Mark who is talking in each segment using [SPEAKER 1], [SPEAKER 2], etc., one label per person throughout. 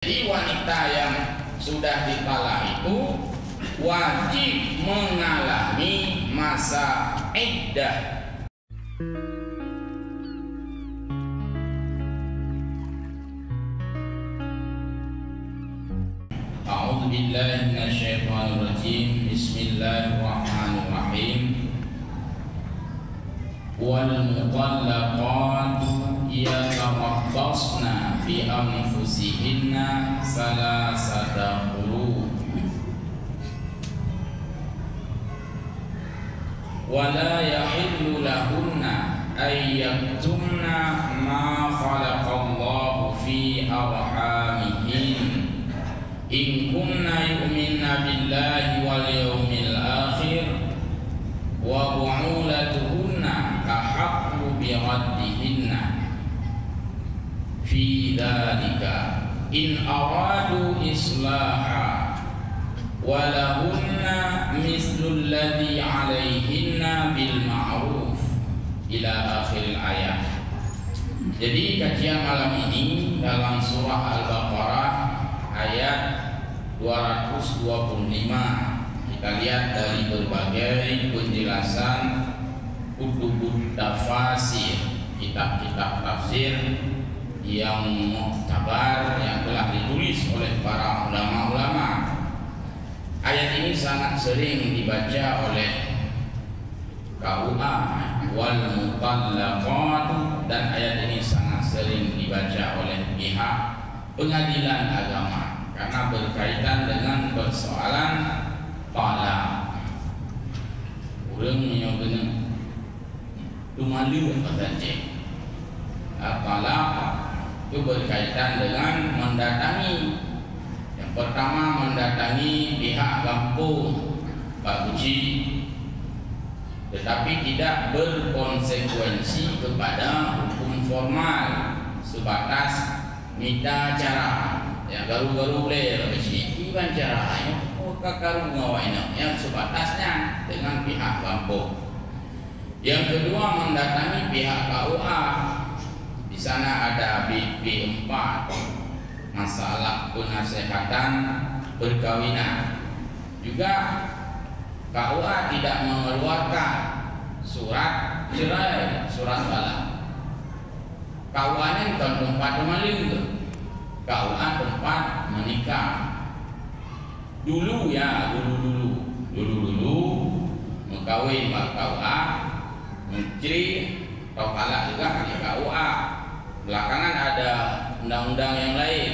[SPEAKER 1] Jadi wanita yang sudah ditalak itu wajib mengalami masa iddah. A'udzu billahi minasyaitonir rajim. Bismillahirrahmanirrahim. Wal mutallaqatu yatarabbasna bi anfusihinna salasata quru wa la yahillu lahunna ay yaktumna ma khalaqallahu fi arhamihin in kunna yu'minna billahi wal yawmil akhir wa bu'ulatuhunna ahaqqu bi raddihinna fi dzalika in aradu islaha wa lahunna mislu alladhi 'alaihinna bil ma'ruf ila akhir ayat. Jadi kajian malam ini dalam surah Al-Baqarah ayat 225. Kita lihat dari berbagai penjelasan kutubut tafsir, kitab-kitab tafsir yang muktabar yang telah ditulis oleh para ulama-ulama. Ayat ini sangat sering dibaca oleh KUA wal mutallaqat, dan ayat ini sangat sering dibaca oleh pihak pengadilan agama karena berkaitan dengan persoalan talak. Orang yang benar tu malu kata cik. Talak itu berkaitan dengan mendatangi. Yang pertama mendatangi pihak kampung Pak Uci, tetapi tidak berkonsekuensi kepada hukum formal, sebatas minta cara. Ya garu-garu boleh begini. Iban caranya kakaru ngawain yang sebatasnya dengan pihak kampung. Yang kedua mendatangi pihak KUA. Di sana ada BP 4, masalah penasehatan perkawinan. Juga KUA tidak mengeluarkan surat cerai, surat talak. KUA ini bukan tempat maling, KUA tempat menikah. Dulu mengkawin KUA, mencuri atau talak juga di KUA. Belakangan ada undang-undang yang lain.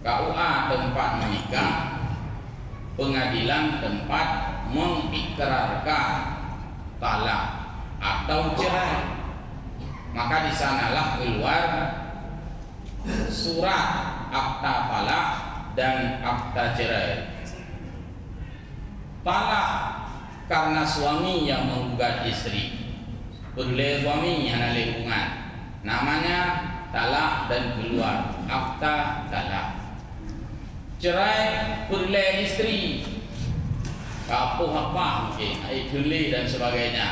[SPEAKER 1] KUA tempat menikah, pengadilan tempat mengikrarkan talak atau cerai. Maka di sanalah keluar surat akta talak dan akta cerai. Talak karena suami yang menggugat istri, boleh suami yang ada hubungan, namanya talak dan keluar akta talak. Cerai boleh istri, kapuh apa mungkin, geli dan sebagainya,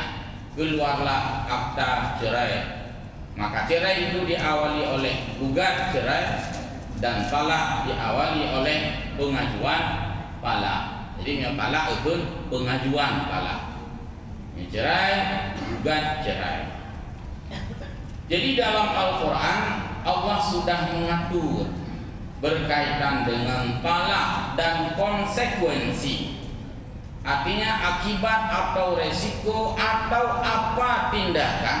[SPEAKER 1] keluarlah akta cerai. Maka cerai itu diawali oleh gugat cerai, dan talak diawali oleh pengajuan talak. Jadi yang talak itu pengajuan talak. Yang cerai, gugat cerai. Jadi dalam Al-Quran Allah sudah mengatur berkaitan dengan talak dan konsekuensi. Artinya akibat atau resiko atau apa tindakan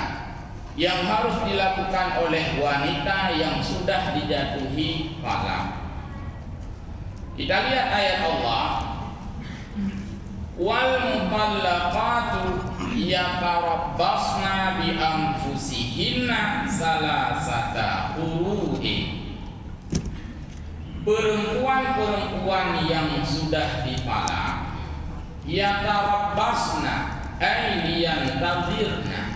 [SPEAKER 1] yang harus dilakukan oleh wanita yang sudah dijatuhi talak. Kita lihat ayat Allah, wal mutallaqatu yatarabbasna bi anfusihinna salasata qurun. Perempuan-perempuan yang sudah ditalak, yatarabbasna ay yantazirna,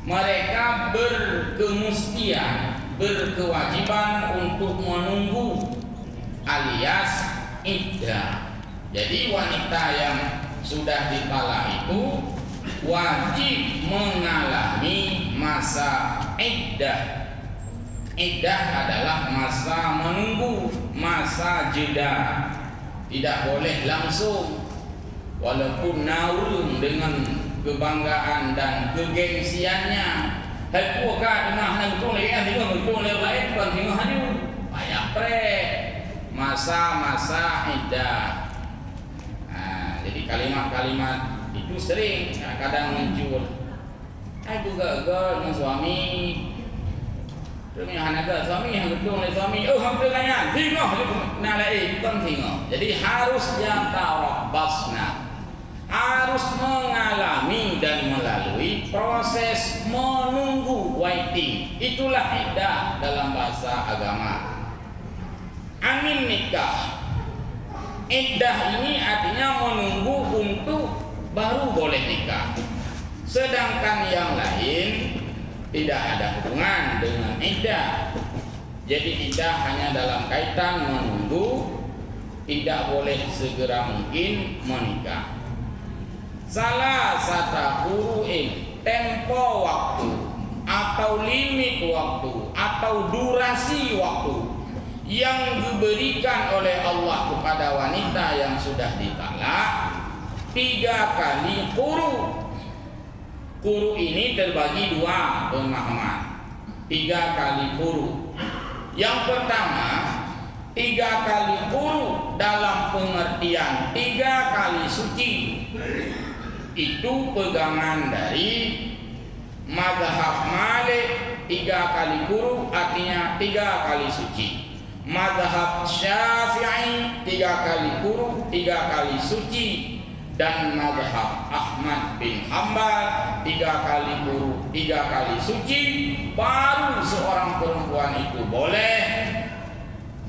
[SPEAKER 1] mereka berkemestian, berkewajiban untuk menunggu alias iddah. Jadi wanita yang sudah ditalak itu wajib mengalami masa iddah. Iddah adalah masa menunggu jeda, tidak boleh langsung, walaupun naurung dengan kebanggaan dan kegengsiannya. Hai puaka dimah nang betul lagi kan betul lain bukan tengah hadiu. Payah pre masa-masa iddah. Nah, jadi kalimat-kalimat itu sering kadang muncul. Aku gagal dengan suami. Terus hanaga suami yang betul oleh suami. Oh, hampir kaya. Tengok nalai bukan tengok. Jadi harus yang tarabasna. Harus mengalami dan melalui proses menunggu, waiting. Itulah iddah dalam bahasa agama. Amin nikah. Iddah ini artinya menunggu untuk baru boleh nikah. Sedangkan yang lain tidak ada hubungan dengan iddah. Jadi iddah hanya dalam kaitan menunggu, tidak boleh segera mungkin menikah. Salah satu kuru'in, tempo waktu atau limit waktu atau durasi waktu yang diberikan oleh Allah kepada wanita yang sudah ditalak 3 kali quru. Quru ini terbagi 2 pemahaman. 3 kali quru. Yang pertama, 3 kali quru dalam pengertian 3 kali suci. Itu pegangan dari mazhab Malik. 3 kali quru artinya 3 kali suci. Mazhab Syafi'i 3 kali quru 3 kali suci. Dan mazhab Ahmad bin Hambal 3 kali quru 3 kali suci. Baru seorang perempuan itu boleh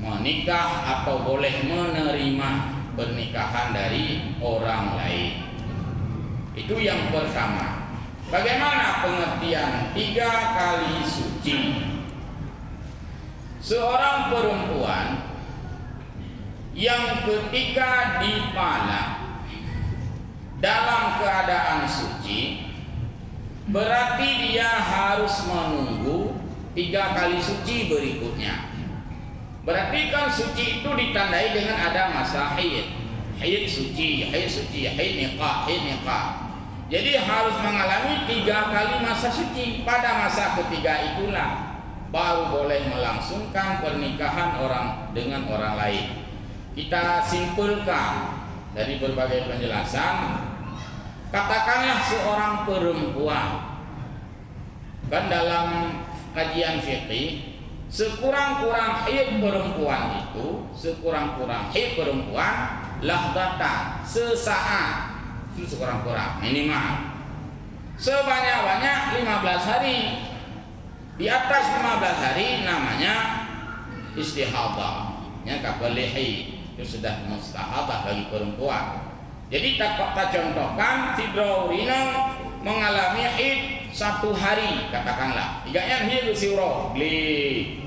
[SPEAKER 1] menikah atau boleh menerima pernikahan dari orang lain. Itu yang pertama. Bagaimana pengertian 3 kali suci? Seorang perempuan yang ketika dipalak dalam keadaan suci, berarti dia harus menunggu 3 kali suci berikutnya. Berarti kan suci itu ditandai dengan ada masa haid. Haid suci, haid nikah. Jadi harus mengalami 3 kali masa suci. Pada masa ketiga itulah baru boleh melangsungkan pernikahan orang dengan orang lain. Kita simpulkan dari berbagai penjelasan. Katakanlah seorang perempuan, kan dalam kajian fikih, sekurang-kurang haid perempuan itu, sekurang-kurang haid perempuan lahdatan, sesaat, itu sekurang-kurang minimal. Sebanyak-banyak 15 hari. Di atas 15 hari namanya istihadah, ya kabel haid, itu sudah mustahadah bagi perempuan. Jadi tak contohkan Fidraurina mengalami haid 1 hari, katakanlah. Tiganya haid siuro gli.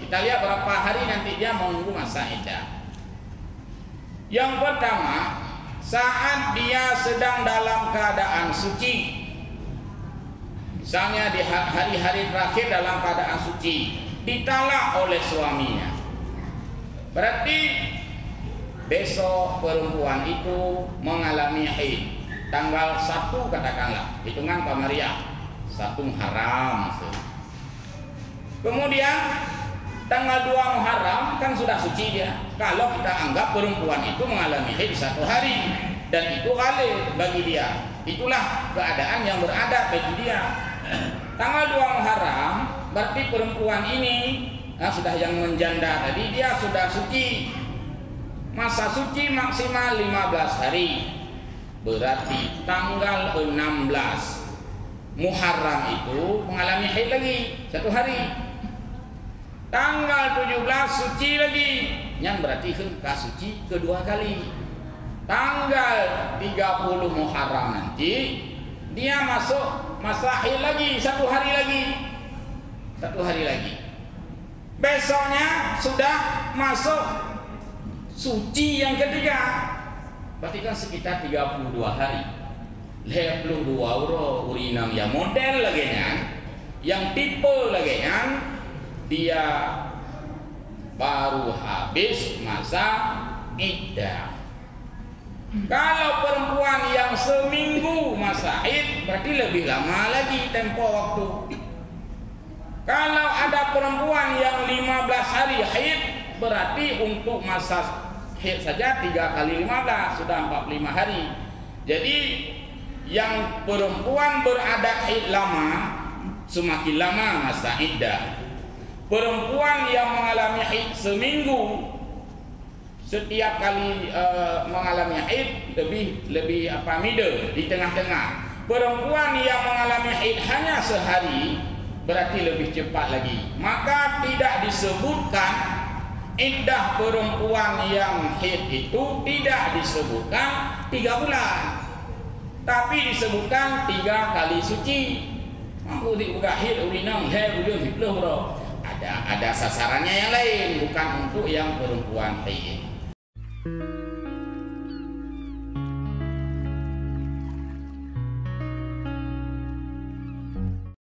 [SPEAKER 1] Kita lihat berapa hari nanti dia menunggu masa iddah. Yang pertama, saat dia sedang dalam keadaan suci. Misalnya di hari-hari terakhir dalam keadaan suci, ditalak oleh suaminya. Berarti besok perempuan itu mengalami haid tanggal 1 katakanlah, hitungan Qamariah 1 Muharram. Kemudian tanggal 2 Muharram kan sudah suci dia. Kalau kita anggap perempuan itu mengalami haid 1 hari dan itu ghalib bagi dia, itulah keadaan yang berada bagi dia. Tanggal 2 Muharram berarti perempuan ini sudah yang menjanda tadi, dia sudah suci. Masa suci maksimal 15 hari. Berarti tanggal 16 Muharram itu mengalami haid lagi 1 hari. Tanggal 17 suci lagi, yang berarti kan suci kedua kali. Tanggal 30 Muharram nanti dia masuk masa haid lagi 1 hari lagi. 1 hari lagi. Besoknya sudah masuk suci yang ketiga. Berarti kan sekitar 32 hari. 52 euro urinang yang model lagi kan, yang tipe lagi kan, dia baru habis masa iddah. Kalau perempuan yang seminggu masa haid berarti lebih lama lagi tempo waktu. Kalau ada perempuan yang 15 hari haid berarti untuk masa haid saja 3 kali 15 sudah 45 hari. Jadi yang perempuan berada haid lama semakin lama masa iddah. Perempuan yang mengalami haid seminggu setiap kali mengalami haid lebih middle di tengah-tengah. Perempuan yang mengalami haid hanya sehari berarti lebih cepat lagi. Maka tidak disebutkan iddah perempuan yang haid itu tidak disebutkan 3 bulan, tapi disebutkan 3 kali suci. Mampu dibuka haid urinang haid udah dipeluk bro. Ada sasarannya yang lain, bukan untuk yang perempuan haid.